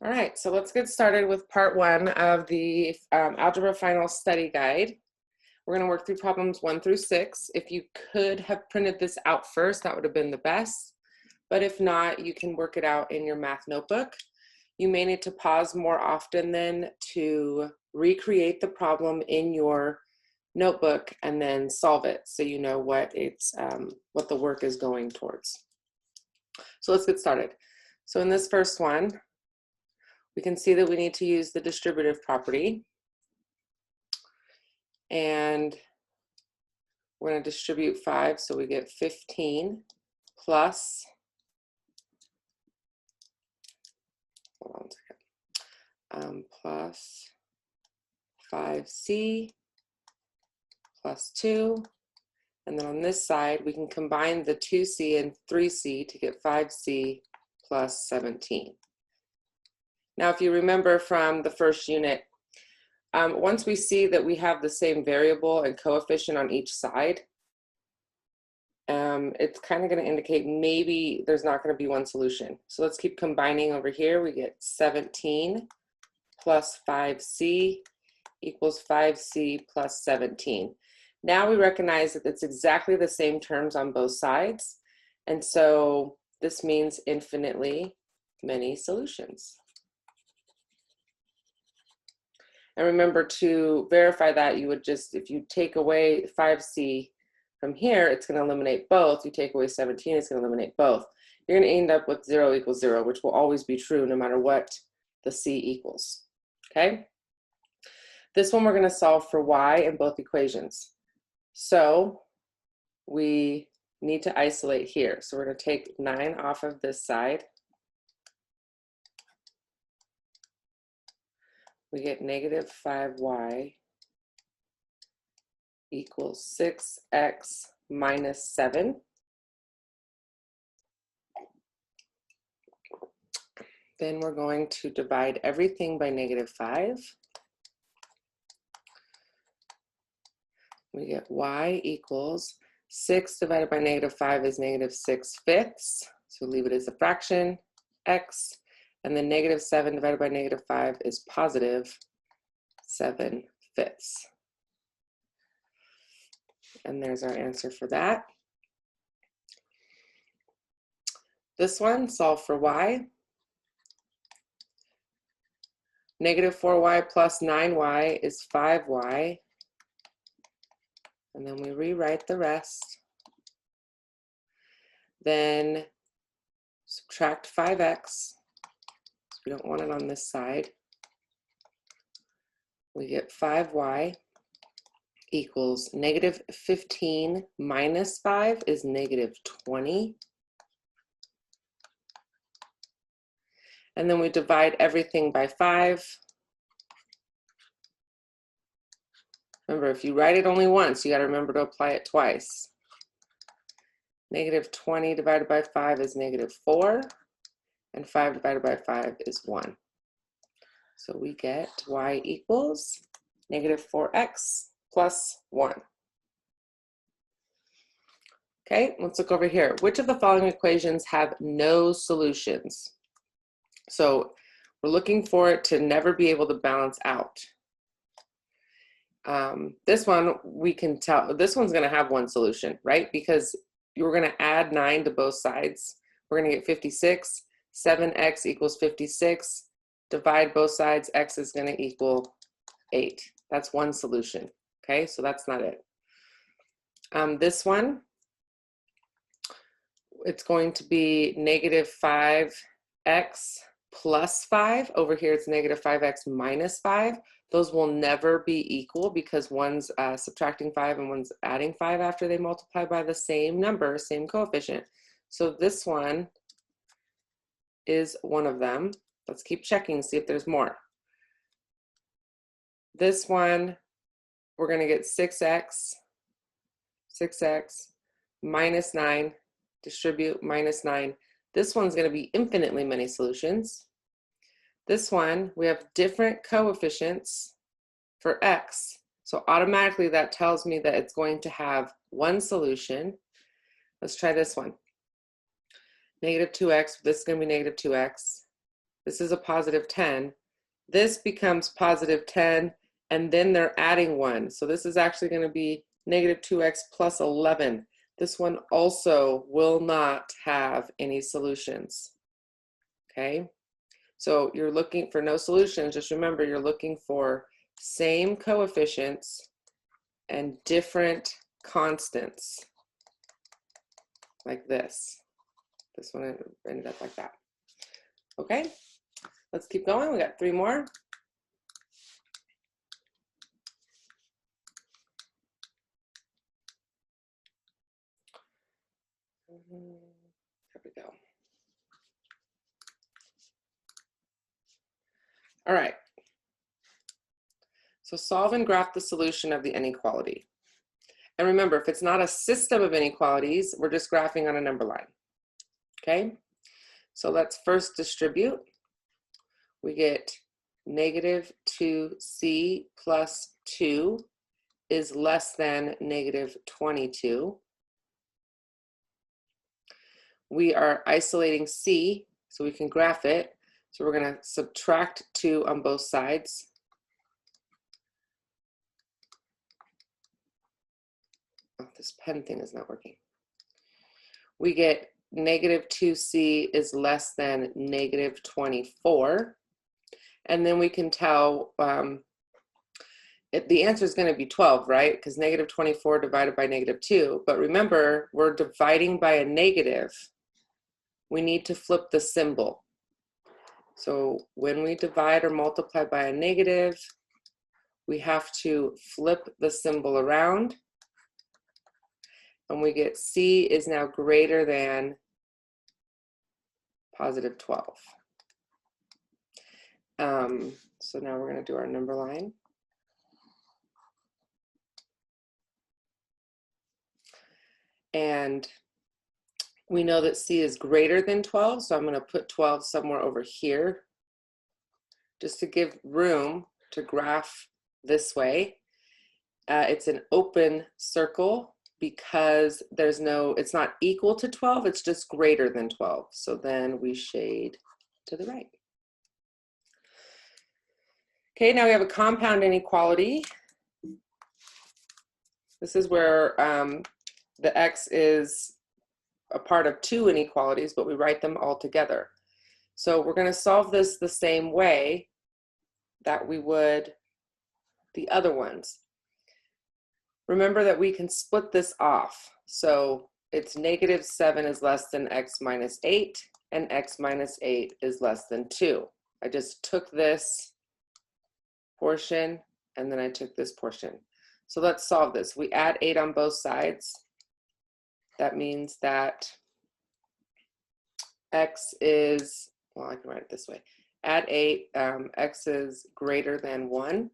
All right, so let's get started with part one of the Algebra Final Study Guide. We're going to work through problems 1 through 6. If you could have printed this out first, that would have been the best. But if not, you can work it out in your math notebook. You may need to pause more often then to recreate the problem in your notebook and then solve it so you know what the work is going towards. So let's get started. So in this first one, we can see that we need to use the distributive property. And we're going to distribute 5, so we get 15 plus, hold on a second, plus 5c plus 2. And then on this side, we can combine the 2c and 3c to get 5c plus 17. Now, if you remember from the first unit, once we see that we have the same variable and coefficient on each side, it's kind of going to indicate maybe there's not going to be one solution. So let's keep combining over here. We get 17 plus 5c equals 5c plus 17. Now we recognize that it's exactly the same terms on both sides. And so this means infinitely many solutions. And remember, to verify that, you would just, if you take away 5c from here, it's going to eliminate both. You take away 17, it's going to eliminate both. You're going to end up with 0 equals 0, which will always be true no matter what the c equals. Okay? This one we're going to solve for y in both equations. So we need to isolate here. So we're going to take 9 off of this side. We get negative 5y equals 6x minus 7. Then we're going to divide everything by negative 5. We get y equals 6 divided by negative 5 is negative 6/5. So leave it as a fraction, x. And then negative 7 divided by negative 5 is positive 7/5. And there's our answer for that. This one, solve for y. Negative 4y plus 9y is 5y. And then we rewrite the rest. Then subtract 5x. We don't want it on this side. We get 5y equals negative 15 minus 5 is negative 20. And then we divide everything by 5. Remember, if you write it only once, you got to remember to apply it twice. Negative 20 divided by 5 is negative 4. And 5 divided by 5 is 1. So we get y equals negative 4x plus 1. Okay, let's look over here. Which of the following equations have no solutions? So we're looking for it to never be able to balance out. This one, we can tell, this one's going to have one solution, right? Because you're going to add 9 to both sides. We're going to get 56. 7x equals 56. Divide both sides, x is going to equal 8. That's one solution. Okay, so that's not it. This one, it's going to be negative 5x plus 5. Over here, it's negative 5x minus 5. Those will never be equal because one's subtracting 5 and one's adding 5 after they multiply by the same number, same coefficient. So this one is one of them. Let's keep checking, see if there's more. This one, we're going to get 6x minus 9, distribute minus 9. This one's going to be infinitely many solutions. This one, we have different coefficients for x. So automatically that tells me that it's going to have one solution. Let's try this one. Negative 2x, this is going to be negative 2x. This is a positive 10. This becomes positive 10, and then they're adding 1. So this is actually going to be negative 2x plus 11. This one also will not have any solutions. Okay? So you're looking for no solutions. Just remember, you're looking for same coefficients and different constants, like this. This one ended up like that. Okay, let's keep going. We got 3 more. There we go. All right. So solve and graph the solution of the inequality. And remember, if it's not a system of inequalities, we're just graphing on a number line. Okay, so let's first distribute. We get negative 2c plus 2 is less than negative 22. We are isolating c, so we can graph it. So we're going to subtract 2 on both sides. Oh, this pen thing is not working. We get negative 2c is less than negative 24. And then we can tell the answer is going to be 12, right? Because negative 24 divided by negative 2. But remember, we're dividing by a negative. We need to flip the symbol. So when we divide or multiply by a negative, we have to flip the symbol around. And we get c is now greater than positive 12. So now we're going to do our number line. And we know that c is greater than 12, so I'm going to put 12 somewhere over here just to give room to graph this way. It's an open circle because there's no, it's not equal to 12, it's just greater than 12. So then we shade to the right. Okay, now we have a compound inequality. This is where the x is a part of 2 inequalities, but we write them all together. So we're going to solve this the same way that we would the other ones. Remember that we can split this off. So it's negative 7 is less than x minus 8, and x minus 8 is less than 2. I just took this portion, and then I took this portion. So let's solve this. We add 8 on both sides. That means that x is, well, I can write it this way. Add 8, x is greater than 1.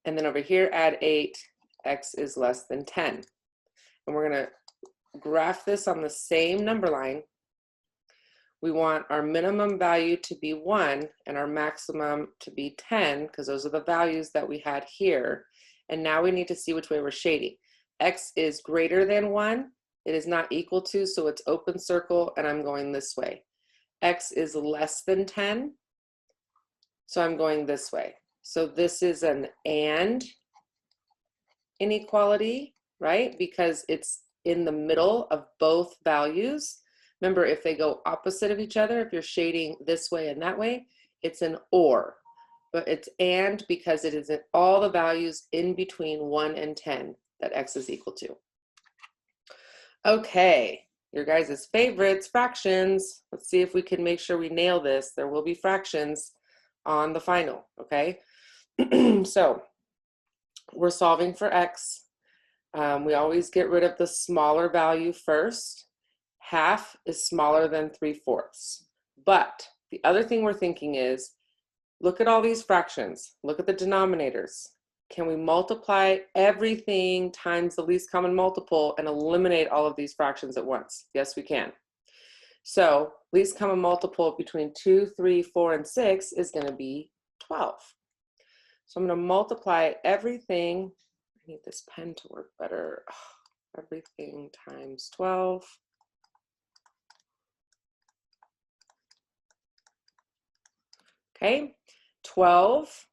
And then over here, add 8, x is less than 10. And we're going to graph this on the same number line. We want our minimum value to be 1 and our maximum to be 10, because those are the values that we had here. And now we need to see which way we're shading. X is greater than 1. It is not equal to, so it's open circle, and I'm going this way. X is less than 10, so I'm going this way. So this is an and inequality, right? Because it's in the middle of both values. Remember, if they go opposite of each other, if you're shading this way and that way, it's an or. But it's and because it is in all the values in between 1 and 10 that x is equal to. Okay, your guys' favorites, fractions. Let's see if we can make sure we nail this. There will be fractions on the final, okay? So we're solving for x. We always get rid of the smaller value first. Half is smaller than 3/4. But the other thing we're thinking is, look at all these fractions. Look at the denominators. Can we multiply everything times the least common multiple and eliminate all of these fractions at once? Yes, we can. So least common multiple between 2, 3, 4, and 6 is going to be 12. So I'm going to multiply everything. I need this pen to work better. Everything times 12. Okay, 12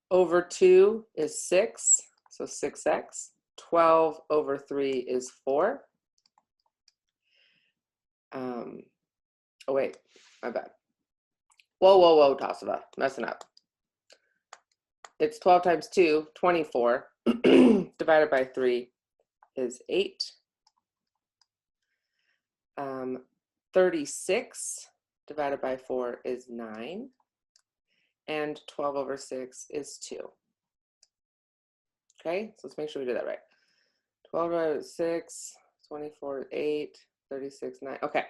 over 2 is 6, so 6x. 12 over 3 is 4. Oh wait, my bad. Whoa, Tasava, messing up. It's 12 times 2, 24, divided by 3 is 8. 36 divided by 4 is 9. And 12 over 6 is 2. Okay, so let's make sure we do that right. 12 over 6, 24, 8, 36, 9. Okay,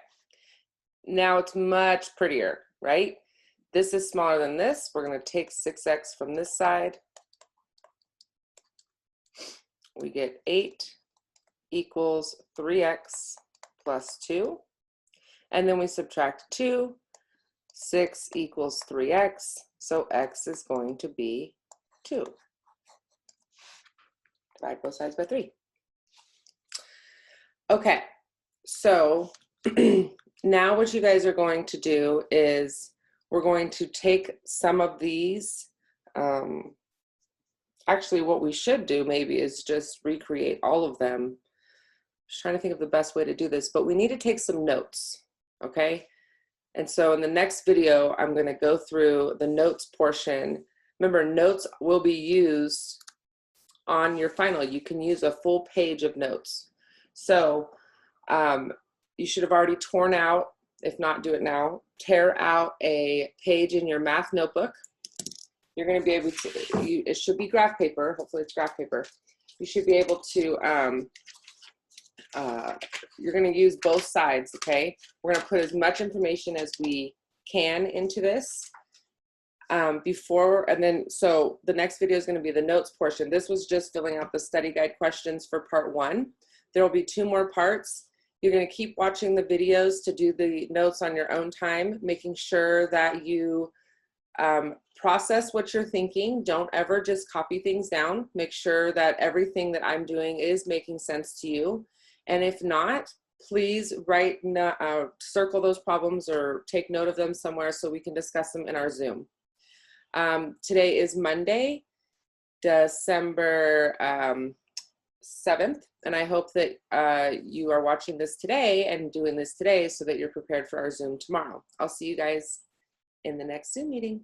now it's much prettier, right? This is smaller than this. We're going to take 6x from this side. We get 8 equals 3x plus 2. And then we subtract 2. 6 equals 3x. So x is going to be 2. Divide both sides by 3. Okay, so now what you guys are going to do is we're going to take some of these. Actually, what we should do maybe is just recreate all of them. Just trying to think of the best way to do this, but we need to take some notes, okay? And so in the next video, I'm going to go through the notes portion. Remember, notes will be used on your final. You can use a full page of notes. So you should have already torn out, if not, do it now. Tear out a page in your math notebook. You're going to be able to, it should be graph paper. Hopefully it's graph paper. You should be able to, you're going to use both sides, okay? We're going to put as much information as we can into this before, and then, so the next video is going to be the notes portion. This was just filling out the study guide questions for part 1. There will be 2 more parts. You're going to keep watching the videos to do the notes on your own time, making sure that you process what you're thinking. Don't ever just copy things down. Make sure that everything that I'm doing is making sense to you. And if not, please write, circle those problems or take note of them somewhere so we can discuss them in our Zoom. Today is Monday, December 7th, and I hope that you are watching this today and doing this today so that you're prepared for our Zoom tomorrow. I'll see you guys in the next Zoom meeting.